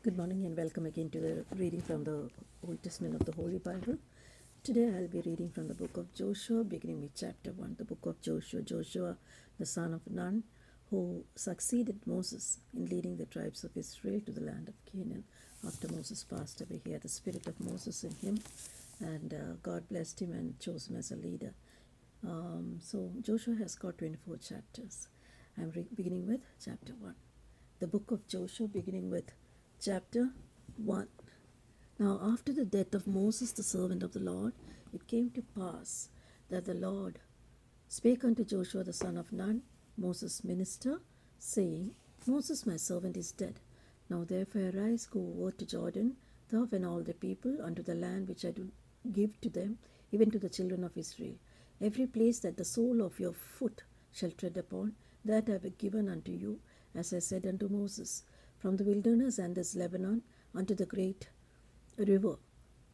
Good morning and welcome again to the reading from the Old Testament of the Holy Bible. Today I'll be reading from the book of Joshua, beginning with chapter 1. The book of Joshua, Joshua, the son of Nun, who succeeded Moses in leading the tribes of Israel to the land of Canaan. After Moses passed away, he had the spirit of Moses in him, and God blessed him and chose him as a leader. So Joshua has got 24 chapters. I'm beginning with chapter 1. The book of Joshua, beginning with chapter 1. Now, after the death of Moses, the servant of the Lord, it came to pass that the Lord spake unto Joshua the son of Nun, Moses' minister, saying, Moses my servant is dead. Now therefore arise, go over to Jordan, thou and all the people, unto the land which I do give to them, even to the children of Israel. Every place that the sole of your foot shall tread upon, that I have given unto you, as I said unto Moses, from the wilderness and this Lebanon unto the great river,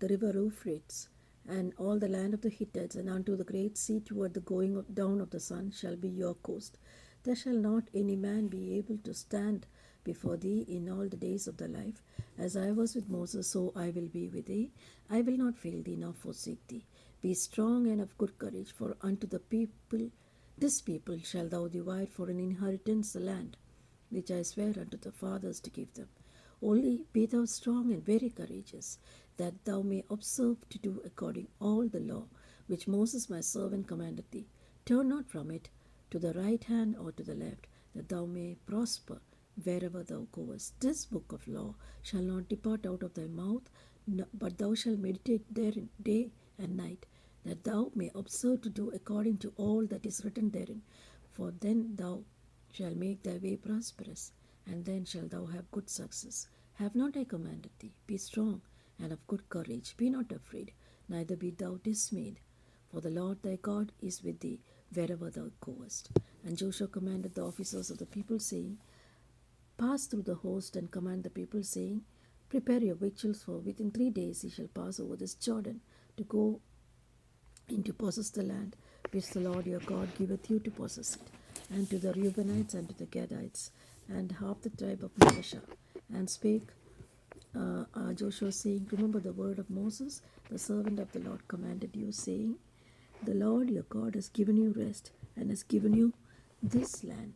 the river Euphrates, and all the land of the Hittites, and unto the great sea toward the going down of the sun shall be your coast. There shall not any man be able to stand before thee in all the days of thy life. As I was with Moses, so I will be with thee. I will not fail thee nor forsake thee. Be strong and of good courage, for unto this people shall thou divide for an inheritance the land which I swear unto the fathers to give them. Only be thou strong and very courageous, that thou may observe to do according all the law which Moses my servant commanded thee. Turn not from it to the right hand or to the left, that thou may prosper wherever thou goest. This book of law shall not depart out of thy mouth, but thou shalt meditate therein day and night, that thou may observe to do according to all that is written therein. For then thou shalt make thy way prosperous, and then shalt thou have good success. Have not I commanded thee? Be strong and of good courage. Be not afraid, neither be thou dismayed. For the Lord thy God is with thee wherever thou goest. And Joshua commanded the officers of the people, saying, Pass through the host and command the people, saying, Prepare your victuals, for within 3 days ye shall pass over this Jordan to go in to possess the land which the Lord your God giveth you to possess it, and to the Reubenites, and to the Gadites, and half the tribe of Manasseh. And spake Joshua, saying, Remember the word of Moses, the servant of the Lord commanded you, saying, The Lord your God has given you rest, and has given you this land.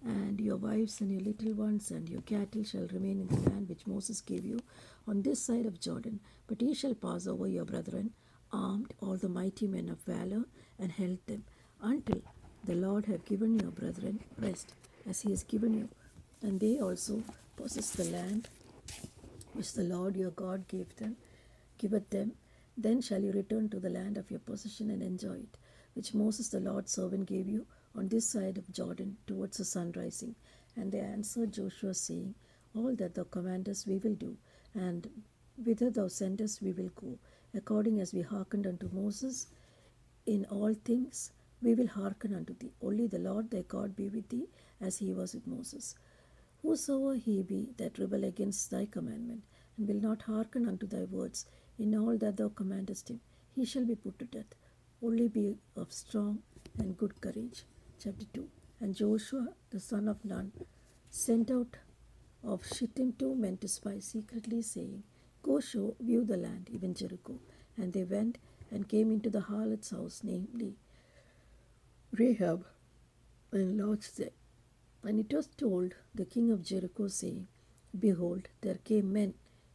And your wives and your little ones and your cattle shall remain in the land which Moses gave you on this side of Jordan. But ye shall pass over your brethren, armed, all the mighty men of valor, and held them, until the Lord have given your brethren rest, as he has given you. And they also possess the land which the Lord your God giveth them. Then shall you return to the land of your possession and enjoy it, which Moses the Lord's servant gave you on this side of Jordan towards the sun rising. And they answered Joshua, saying, All that thou commandest we will do, and whither thou sendest we will go, according as we hearkened unto Moses. In all things we will hearken unto thee. Only the Lord thy God be with thee, as he was with Moses. Whosoever he be that rebel against thy commandment, and will not hearken unto thy words in all that thou commandest him, he shall be put to death. Only be of strong and good courage. Chapter 2. And Joshua the son of Nun sent out of Shittim 2 men to spy secretly, saying, Go view the land, even Jericho. And they went and came into the harlot's house, namely Rahab, and lodged there. And it was told the king of Jericho, saying, Behold, there came men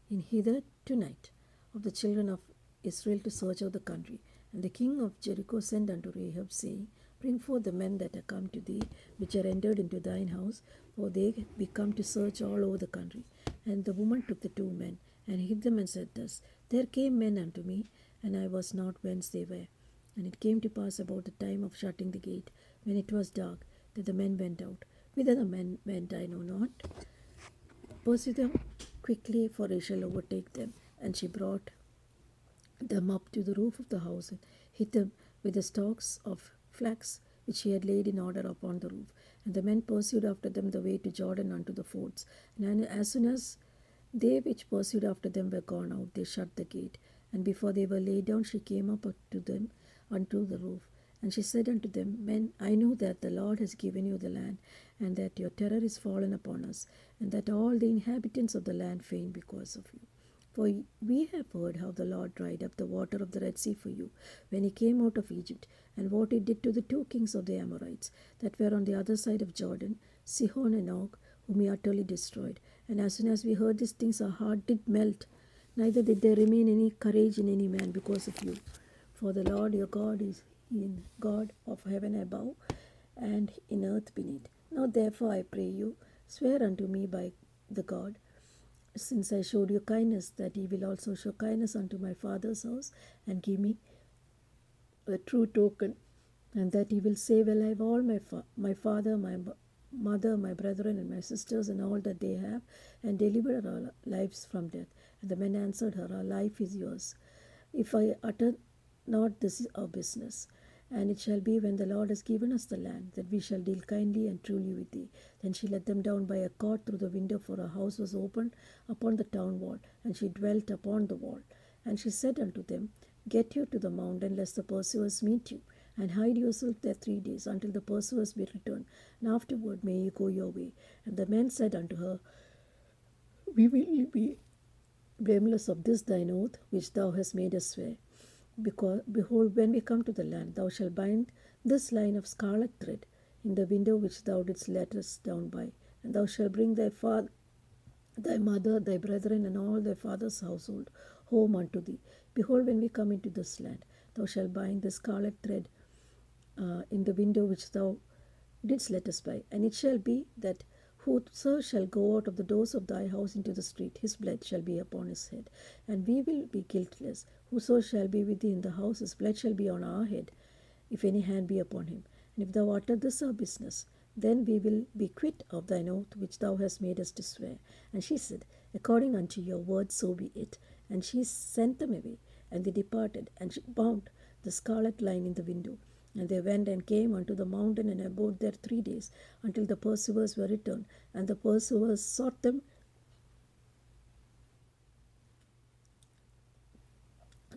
in hither tonight of the children of Israel to search out the country. And the king of Jericho sent unto Rahab, saying, Bring forth the men that are come to thee, which are entered into thine house, for they be come to search all over the country. And the woman took the 2 men, and hid them, and said thus, There came men unto me, and I was not whence they were. And it came to pass about the time of shutting the gate, when it was dark, that the men went out. Whither the men went I know not. Pursue them quickly, for I shall overtake them. And she brought them up to the roof of the house, and hit them with the stalks of flax which she had laid in order upon the roof. And the men pursued after them the way to Jordan unto the fords. And as soon as they which pursued after them were gone out, they shut the gate. And before they were laid down, she came up to them unto the roof. And she said unto them, Men, I know that the Lord has given you the land, and that your terror is fallen upon us, and that all the inhabitants of the land faint because of you. For we have heard how the Lord dried up the water of the Red Sea for you when he came out of Egypt, and what he did to the two kings of the Amorites that were on the other side of Jordan, Sihon and Og, whom he utterly destroyed. And as soon as we heard these things, our heart did melt, neither did there remain any courage in any man because of you. For the Lord your God is in God of heaven above and in earth beneath. Now therefore I pray you, swear unto me by the God, since I showed you kindness, that ye will also show kindness unto my father's house, and give me a true token, and that he will save alive all my father, my mother, my brethren, and my sisters, and all that they have, and deliver our lives from death. And the men answered her, Our life is yours. If I utter not, this is our business. And it shall be, when the Lord has given us the land, that we shall deal kindly and truly with thee. Then she let them down by a cord through the window, for her house was opened upon the town wall, and she dwelt upon the wall. And she said unto them, Get you to the mountain, lest the pursuers meet you, and hide yourself there 3 days, until the pursuers be returned, and afterward may you go your way. And the men said unto her, We will be blameless of this thine oath, which thou hast made us swear. Because, behold, when we come to the land, thou shalt bind this line of scarlet thread in the window which thou didst let us down by, and thou shalt bring thy father, thy mother, thy brethren, and all thy father's household home unto thee. Behold, when we come into this land, thou shalt bind the scarlet thread in the window which thou didst let us by. And it shall be that whoso shall go out of the doors of thy house into the street, his blood shall be upon his head, and we will be guiltless. Whoso shall be with thee in the house, his blood shall be on our head, if any hand be upon him. And if thou utter this our business, then we will be quit of thine oath which thou hast made us to swear. And she said, According unto your word, so be it. And she sent them away, and they departed, and she bound the scarlet line in the window. And they went and came unto the mountain, and abode there 3 days, until the pursuers were returned. And the pursuers sought them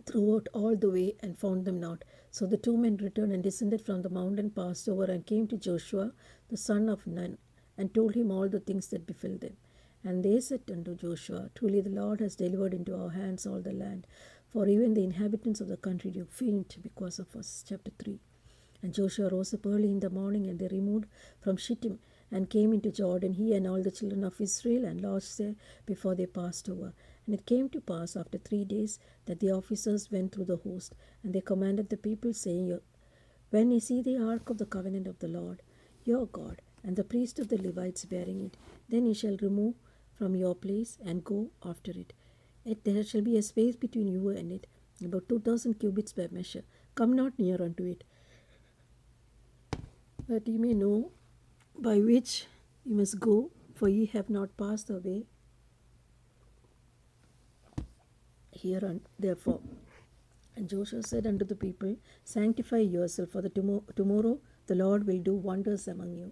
throughout all the way, and found them not. So the 2 men returned, and descended from the mountain, passed over, and came to Joshua the son of Nun, and told him all the things that befell them. And they said unto Joshua, Truly the Lord has delivered into our hands all the land, for even the inhabitants of the country do faint because of us. Chapter 3. And Joshua rose up early in the morning, and they removed from Shittim, and came into Jordan, he and all the children of Israel, and lodged there before they passed over. And it came to pass after 3 days that the officers went through the host, and they commanded the people, saying, When ye see the ark of the covenant of the Lord your God, and the priest of the Levites bearing it, then ye shall remove from your place, and go after it. There shall be a space between you and it, about 2,000 cubits by measure. Come not near unto it, that ye may know by which ye must go, for ye have not passed the way hereon. Therefore, and Joshua said unto the people, Sanctify yourself, for tomorrow the Lord will do wonders among you.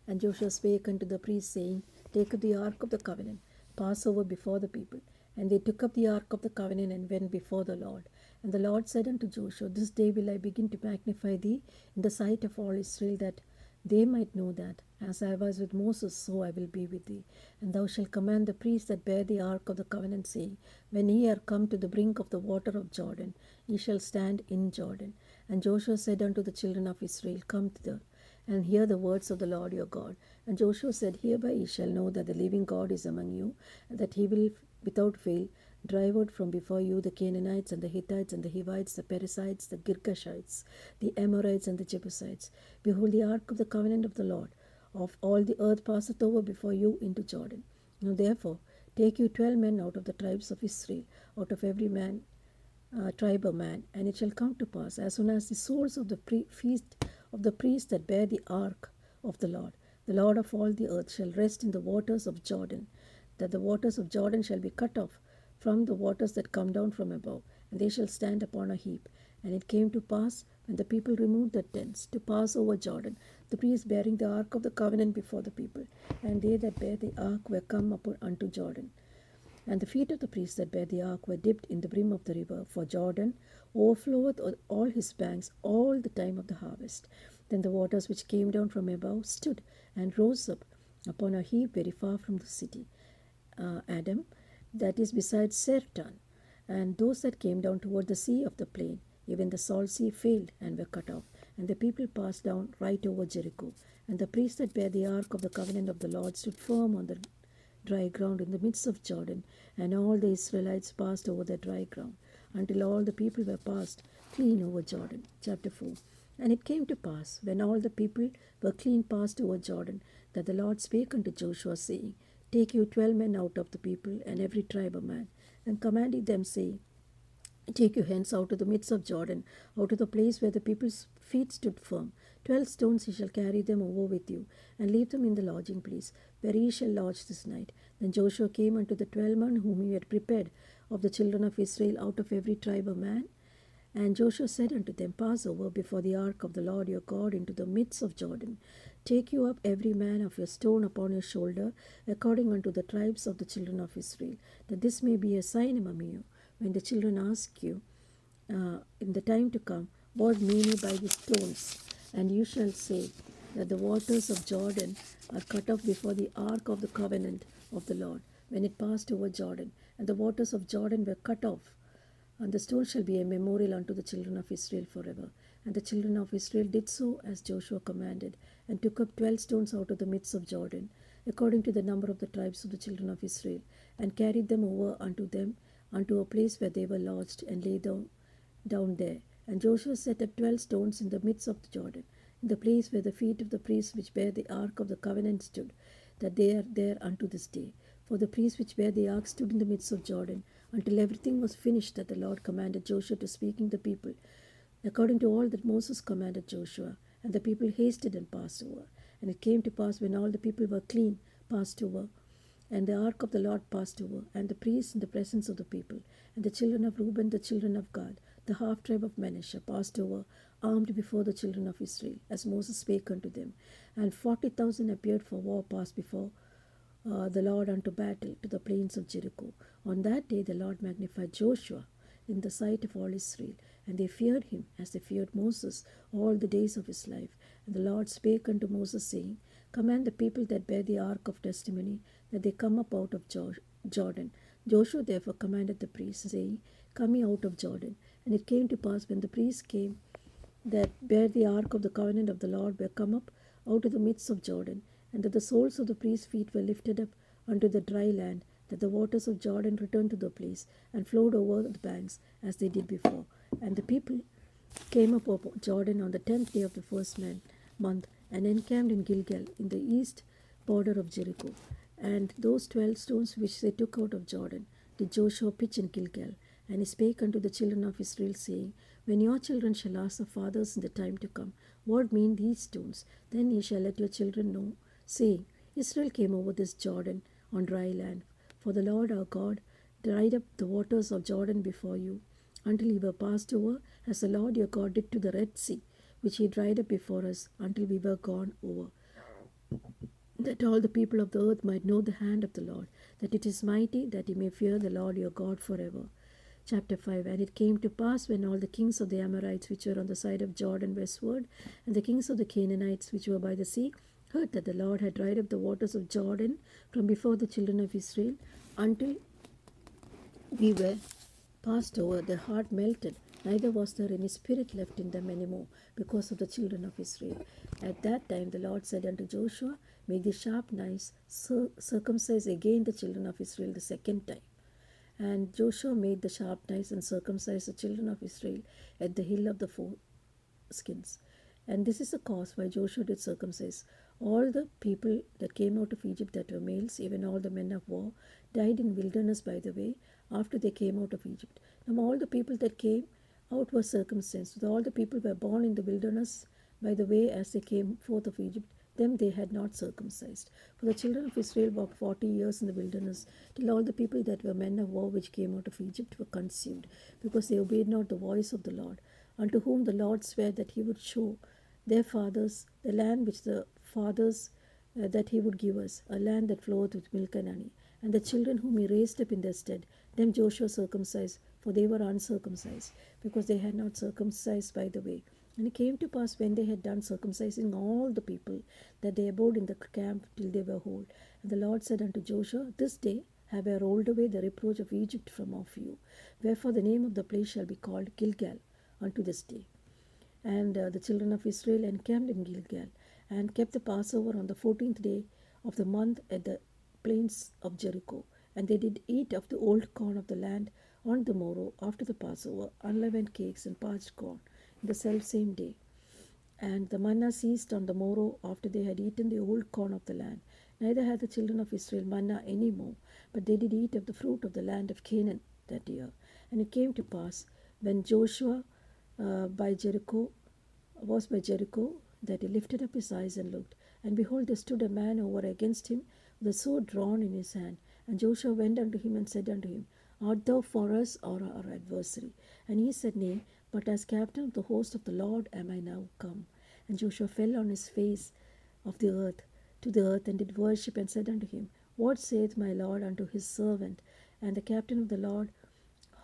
And Joshua spake unto the priests, saying, Take up the ark of the covenant, pass over before the people. And they took up the ark of the covenant, and went before the Lord. And the Lord said unto Joshua, This day will I begin to magnify thee in the sight of all Israel, that they might know that, as I was with Moses, so I will be with thee. And thou shalt command the priests that bear the ark of the covenant, saying, When ye are come to the brink of the water of Jordan, ye shall stand in Jordan. And Joshua said unto the children of Israel, Come thither, and hear the words of the Lord your God. And Joshua said, Hereby ye shall know that the living God is among you, and that he will without fail drive out from before you the Canaanites, and the Hittites, and the Hivites, the Perizzites, the Girgashites, the Amorites, and the Jebusites. Behold, the ark of the covenant of the Lord of all the earth passeth over before you into Jordan. Now therefore take you 12 men out of the tribes of Israel, out of every tribe a man. And it shall come to pass, as soon as the souls of the feast of the priests that bear the ark of the Lord of all the earth, shall rest in the waters of Jordan, that the waters of Jordan shall be cut off from the waters that come down from above, and they shall stand upon a heap. And it came to pass, when the people removed the tents to pass over Jordan, the priests bearing the ark of the covenant before the people, and they that bear the ark were come up unto Jordan. And the feet of the priests that bare the ark were dipped in the brim of the river, for Jordan overfloweth all his banks all the time of the harvest. Then the waters which came down from above stood and rose up upon a heap very far from the city, Adam, that is beside Sertan. And those that came down toward the sea of the plain, even the salt sea, failed and were cut off. And the people passed down right over Jericho. And the priests that bare the ark of the covenant of the Lord stood firm on the dry ground in the midst of Jordan, and all the Israelites passed over the dry ground, until all the people were passed clean over Jordan. Chapter 4. And it came to pass, when all the people were clean passed over Jordan, that the Lord spake unto Joshua, saying, Take you 12 men out of the people, and every tribe a man, and commanded them, saying, Take you hence out of the midst of Jordan, out of the place where the people's feet stood firm. 12 stones ye shall carry them over with you, and leave them in the lodging place, where ye shall lodge this night. Then Joshua came unto the 12 men whom he had prepared of the children of Israel, out of every tribe a man. And Joshua said unto them, Pass over before the ark of the Lord your God into the midst of Jordan. Take you up every man of your stone upon your shoulder, according unto the tribes of the children of Israel, that this may be a sign among you. When the children ask you in the time to come, What mean ye by these stones? And you shall say that the waters of Jordan are cut off before the ark of the covenant of the Lord, when it passed over Jordan, and the waters of Jordan were cut off. And the stone shall be a memorial unto the children of Israel forever. And the children of Israel did so as Joshua commanded, and took up 12 stones out of the midst of Jordan, according to the number of the tribes of the children of Israel, and carried them over unto them, unto a place where they were lodged, and lay down there. And Joshua set up 12 stones in the midst of the Jordan, in the place where the feet of the priests which bear the ark of the covenant stood, that they are there unto this day. For the priests which bear the ark stood in the midst of Jordan, until everything was finished that the Lord commanded Joshua to speaking the people, according to all that Moses commanded Joshua. And the people hasted and passed over. And it came to pass, when all the people were clean, passed over, and the ark of the Lord passed over, and the priests in the presence of the people, and the children of Reuben, the children of Gad, the half tribe of Manasseh, passed over, armed before the children of Israel, as Moses spake unto them. And 40,000 appeared for war, passed before the Lord unto battle to the plains of Jericho. On that day the Lord magnified Joshua in the sight of all Israel, and they feared him as they feared Moses all the days of his life. And the Lord spake unto Moses, saying, Command the people that bear the ark of testimony, that they come up out of Jordan. Joshua therefore commanded the priests, saying, Come ye out of Jordan. And it came to pass, when the priests came that bare the ark of the covenant of the Lord were come up out of the midst of Jordan, and that the soles of the priests' feet were lifted up unto the dry land, that the waters of Jordan returned to the place, and flowed over the banks as they did before. And the people came up Jordan on the 10th day of the first month, and encamped in Gilgal, in the east border of Jericho. And those 12 stones which they took out of Jordan did Joshua pitch in Gilgal. And he spake unto the children of Israel, saying, When your children shall ask the fathers in the time to come, What mean these stones? Then ye shall let your children know, saying, Israel came over this Jordan on dry land. For the Lord our God dried up the waters of Jordan before you, until ye were passed over, as the Lord your God did to the Red Sea, which he dried up before us, until we were gone over. That all the people of the earth might know the hand of the Lord, that it is mighty, that ye may fear the Lord your God forever. Chapter 5. And it came to pass, when all the kings of the Amorites which were on the side of Jordan westward, and the kings of the Canaanites which were by the sea, heard that the Lord had dried up the waters of Jordan from before the children of Israel, until we were passed over, their heart melted, neither was there any spirit left in them any more, because of the children of Israel. At that time the Lord said unto Joshua, Make the sharp knives, circumcise again the children of Israel the second time. And Joshua made the sharp knives and circumcised the children of Israel at the hill of the foreskins. And this is the cause why Joshua did circumcise all the people that came out of Egypt that were males, even all the men of war, died in wilderness by the way, after they came out of Egypt. Now all the people that came out were circumcised. So all the people were born in the wilderness by the way as they came forth of Egypt. Them they had not circumcised. For the children of Israel walked 40 years in the wilderness, till all the people that were men of war which came out of Egypt were consumed, because they obeyed not the voice of the Lord, unto whom the Lord sware that he would show their fathers the land which the fathers that he would give us, a land that floweth with milk and honey. And the children whom he raised up in their stead, them Joshua circumcised, for they were uncircumcised, because they had not circumcised by the way. And it came to pass, when they had done circumcising all the people, that they abode in the camp till they were whole. And the Lord said unto Joshua, This day have I rolled away the reproach of Egypt from off you. Wherefore the name of the place shall be called Gilgal unto this day. And the children of Israel encamped in Gilgal, and kept the Passover on the 14th day of the month at the plains of Jericho. And they did eat of the old corn of the land on the morrow after the Passover, unleavened cakes and parched corn, in the selfsame day. And the manna ceased on the morrow after they had eaten the old corn of the land. Neither had the children of Israel manna any more, but they did eat of the fruit of the land of Canaan that year. And it came to pass, when Joshua by Jericho was by Jericho, that he lifted up his eyes and looked, and behold, there stood a man over against him with a sword drawn in his hand. And Joshua went unto him and said unto him, Art thou for us or our adversary? And he said, Nay, but as captain of the host of the Lord am I now come. And Joshua fell on his face of the earth to the earth, and did worship, and said unto him, What saith my Lord unto his servant? And the captain of the Lord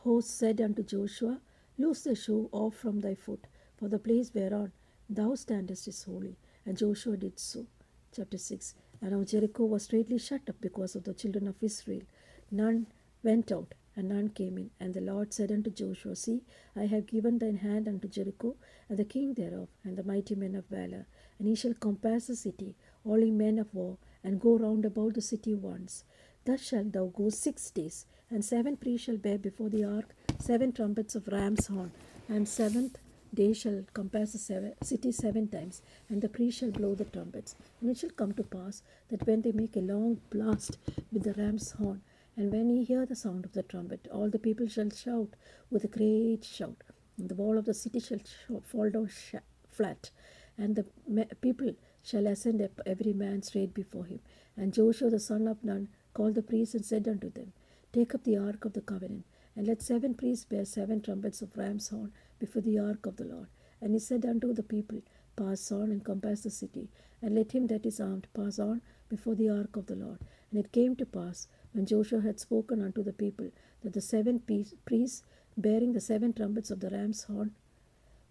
host said unto Joshua, Loose the shoe off from thy foot, for the place whereon thou standest is holy. And Joshua did so. Chapter 6. And now Jericho was straightly shut up because of the children of Israel. None went out, and none came in. And the Lord said unto Joshua, See, I have given thine hand unto Jericho, and the king thereof, and the mighty men of valor. And he shall compass the city, all ye men of war, and go round about the city once. Thus shalt thou go 6 days, and 7 priests shall bear before the ark 7 trumpets of ram's horn, and 7th day shall compass the city 7 times, and the priests shall blow the trumpets. And it shall come to pass, that when they make a long blast with the ram's horn, and when ye hear the sound of the trumpet, all the people shall shout with a great shout, and the wall of the city shall fall down flat, and the people shall ascend up every man straight before him. And Joshua the son of Nun called the priests and said unto them, Take up the ark of the covenant, and let 7 priests bear 7 trumpets of ram's horn before the ark of the Lord. And he said unto the people, Pass on and compass the city, and let him that is armed pass on before the ark of the Lord. And it came to pass, when Joshua had spoken unto the people, that the 7 priests bearing the 7 trumpets of the ram's horn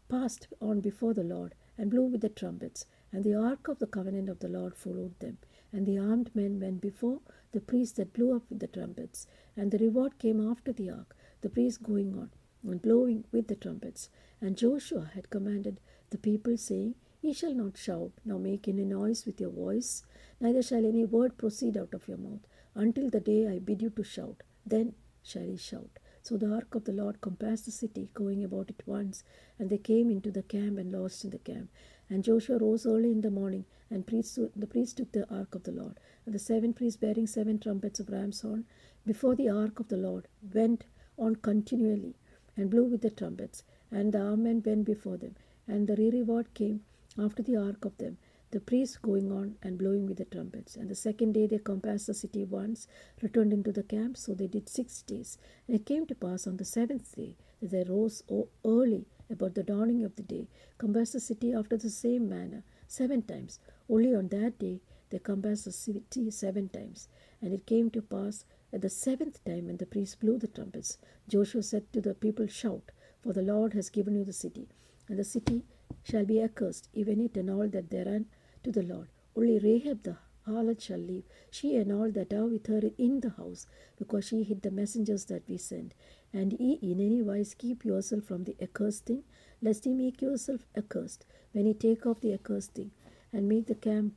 passed on before the Lord, and blew with the trumpets. And the ark of the covenant of the Lord followed them. And the armed men went before the priests that blew up with the trumpets. And the reward came after the ark, the priests going on, and blowing with the trumpets. And Joshua had commanded the people, saying, Ye shall not shout, nor make any noise with your voice, neither shall any word proceed out of your mouth, until the day I bid you to shout. Then shall ye shout. So the ark of the Lord compassed the city, going about it once, and they came into the camp and lodged in the camp. And Joshua rose early in the morning, and the priests took the ark of the Lord. And the 7 priests bearing 7 trumpets of ram's horn before the ark of the Lord went on continually, and blew with the trumpets. And the armed men went before them. And the reward came after the ark of them, the priests going on and blowing with the trumpets. And the 2nd day they compassed the city once, returned into the camp. So they did 6 days. And it came to pass on the 7th day that they rose early about the dawning of the day, compassed the city after the same manner 7 times. Only on that day they compassed the city 7 times. And it came to pass at the 7th time, when the priests blew the trumpets, Joshua said to the people, Shout, for the Lord has given you the city. And the city shall be accursed, even it and all that therein, to the Lord. Only Rahab the harlot shall live, she and all that are with her in the house, because she hid the messengers that we sent. And ye in any wise keep yourself from the accursed thing, lest ye make yourself accursed, when ye take off the accursed thing, and make the camp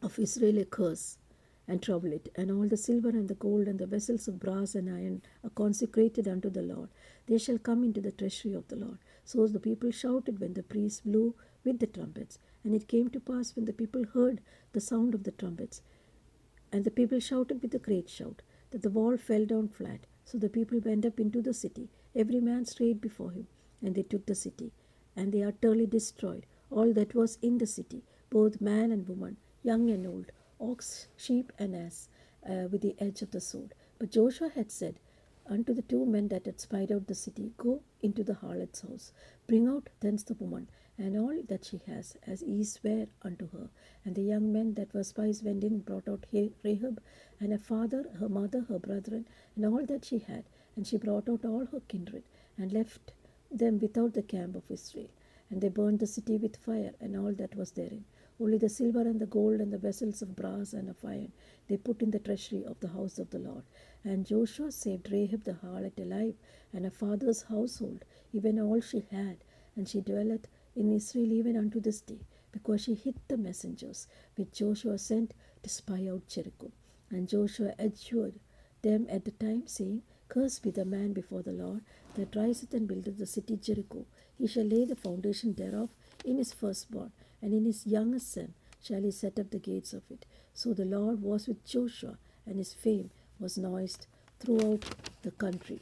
of Israel a curse, and trouble it. And all the silver and the gold and the vessels of brass and iron are consecrated unto the Lord. They shall come into the treasury of the Lord. So the people shouted when the priests blew with the trumpets. And it came to pass, when the people heard the sound of the trumpets, and the people shouted with a great shout, that the wall fell down flat. So the people went up into the city, every man straight before him, and they took the city. And they utterly destroyed all that was in the city, both man and woman, young and old, ox, sheep, and ass, with the edge of the sword. But Joshua had said unto the 2 men that had spied out the city, Go into the harlot's house, bring out thence the woman, and all that she has, as he sware unto her. And the young men that were spies went in, brought out Rahab, and her father, her mother, her brethren, and all that she had. And she brought out all her kindred, and left them without the camp of Israel. And they burned the city with fire, and all that was therein. Only the silver and the gold and the vessels of brass and of iron they put in the treasury of the house of the Lord. And Joshua saved Rahab the harlot alive, and her father's household, even all she had, and she dwelleth in Israel even unto this day, because she hid the messengers which Joshua sent to spy out Jericho. And Joshua adjured them at the time, saying, Cursed be the man before the Lord that riseth and buildeth the city Jericho. He shall lay the foundation thereof in his firstborn, and in his youngest son shall he set up the gates of it. So the Lord was with Joshua, and his fame was noised throughout the country.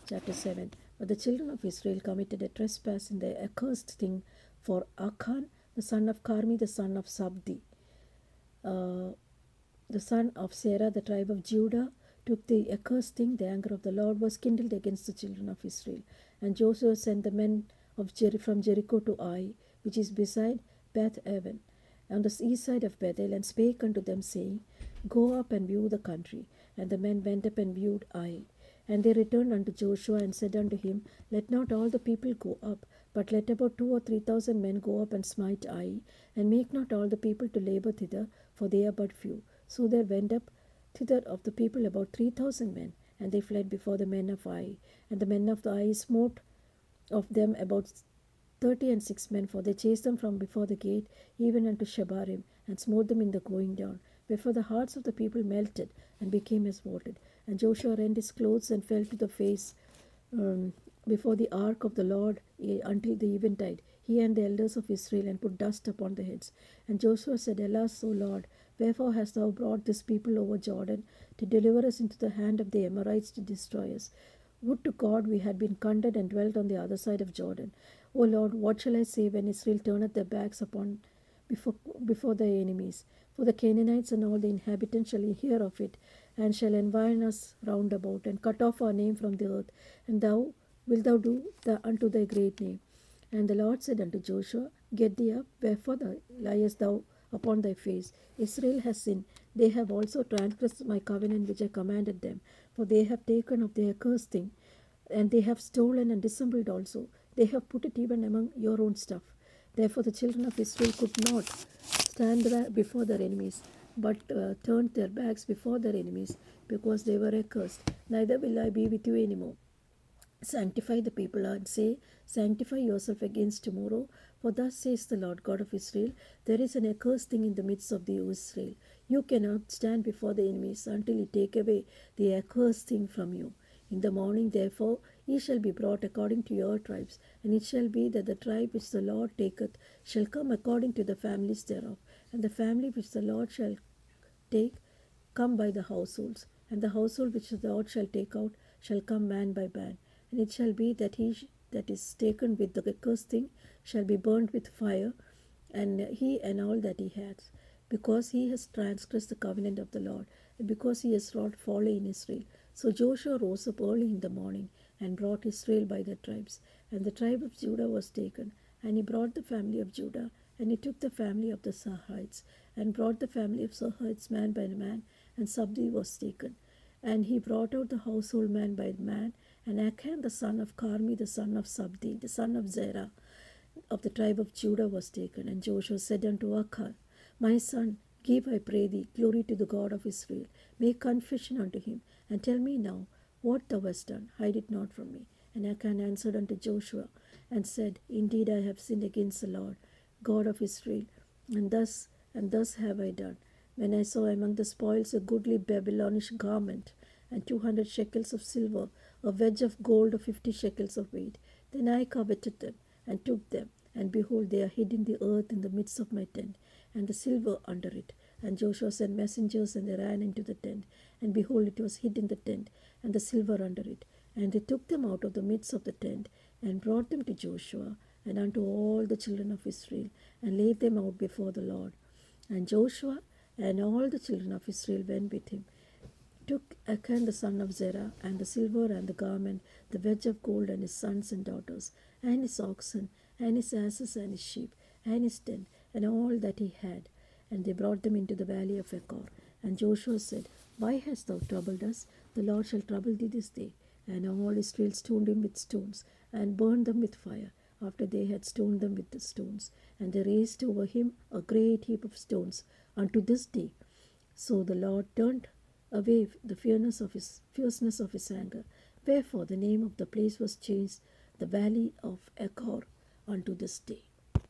Chapter 7. But the children of Israel committed a trespass in the accursed thing, for Achan, the son of Carmi, the son of Sabdi, the son of Sarah, the tribe of Judah, took the accursed thing. The anger of the Lord was kindled against the children of Israel. And Joshua sent the men of from Jericho to Ai, which is beside Beth Aven, on the east side of Bethel, and spake unto them, saying, Go up and view the country. And the men went up and viewed Ai. And they returned unto Joshua and said unto him, Let not all the people go up, but let about 2,000 or 3,000 men go up and smite Ai, and make not all the people to labor thither, for they are but few. So there went up thither of the people about 3,000 men, and they fled before the men of Ai. And the men of Ai smote of them about 36 men, for they chased them from before the gate, even unto Shebarim, and smote them in the going down. Wherefore the hearts of the people melted, and became as water. And Joshua rent his clothes, and fell to the face before the ark of the Lord until the eventide, he and the elders of Israel, and put dust upon their heads. And Joshua said, Alas, O Lord, wherefore hast thou brought this people over Jordan, to deliver us into the hand of the Amorites, to destroy us? Would to God we had been content and dwelt on the other side of Jordan. O Lord, what shall I say when Israel turneth their backs upon before their enemies? For the Canaanites and all the inhabitants shall hear of it, and shall environ us round about, and cut off our name from the earth. And thou wilt thou do unto thy great name? And the Lord said unto Joshua, Get thee up, wherefore liest thou upon thy face? Israel has sinned. They have also transgressed my covenant which I commanded them. For they have taken of their accursed thing, and they have stolen and dissembled also. They have put it even among your own stuff. Therefore the children of Israel could not stand before their enemies, but turned their backs before their enemies, because they were accursed. Neither will I be with you anymore. Sanctify the people, and say, Sanctify yourself against tomorrow. For thus says the Lord God of Israel, There is an accursed thing in the midst of thee, O Israel. You cannot stand before the enemies until he take away the accursed thing from you. In the morning, therefore, ye shall be brought according to your tribes. And it shall be that the tribe which the Lord taketh shall come according to the families thereof. And the family which the Lord shall take come by the households. And the household which the Lord shall take out shall come man by man. And it shall be that he that is taken with the accursed thing shall be burnt with fire, and he and all that he has, because he has transgressed the covenant of the Lord, and because he has wrought folly in Israel. So Joshua rose up early in the morning, and brought Israel by the tribes. And the tribe of Judah was taken, and he brought the family of Judah, and he took the family of the Sarhites, and brought the family of Sarhites man by man, and Sabdi was taken. And he brought out the household man by man, and Achan the son of Carmi, the son of Sabdi, the son of Zerah, of the tribe of Judah was taken. And Joshua said unto Achan, My son, give, I pray thee, glory to the God of Israel. Make confession unto him, and tell me now what thou hast done. Hide it not from me. And Achan answered unto Joshua, and said, Indeed I have sinned against the Lord, God of Israel, and thus have I done. When I saw among the spoils a goodly Babylonish garment, and 200 shekels of silver, a wedge of gold of 50 shekels of weight, then I coveted them, and took them. And behold, they are hid in the earth in the midst of my tent, and the silver under it. And Joshua sent messengers, and they ran into the tent. And behold, it was hid in the tent, and the silver under it. And they took them out of the midst of the tent, and brought them to Joshua, and unto all the children of Israel, and laid them out before the Lord. And Joshua and all the children of Israel went with him, took Achan the son of Zerah, and the silver and the garment, the wedge of gold, and his sons and daughters, and his oxen, and his asses, and his sheep, and his tent, and all that he had. And they brought them into the valley of Achor. And Joshua said, Why hast thou troubled us? The Lord shall trouble thee this day. And all Israel stoned him with stones, and burned them with fire, after they had stoned them with the stones. And they raised over him a great heap of stones unto this day. So the Lord turned away the fierceness of his anger. Wherefore the name of the place was changed, the valley of Achor, unto this day.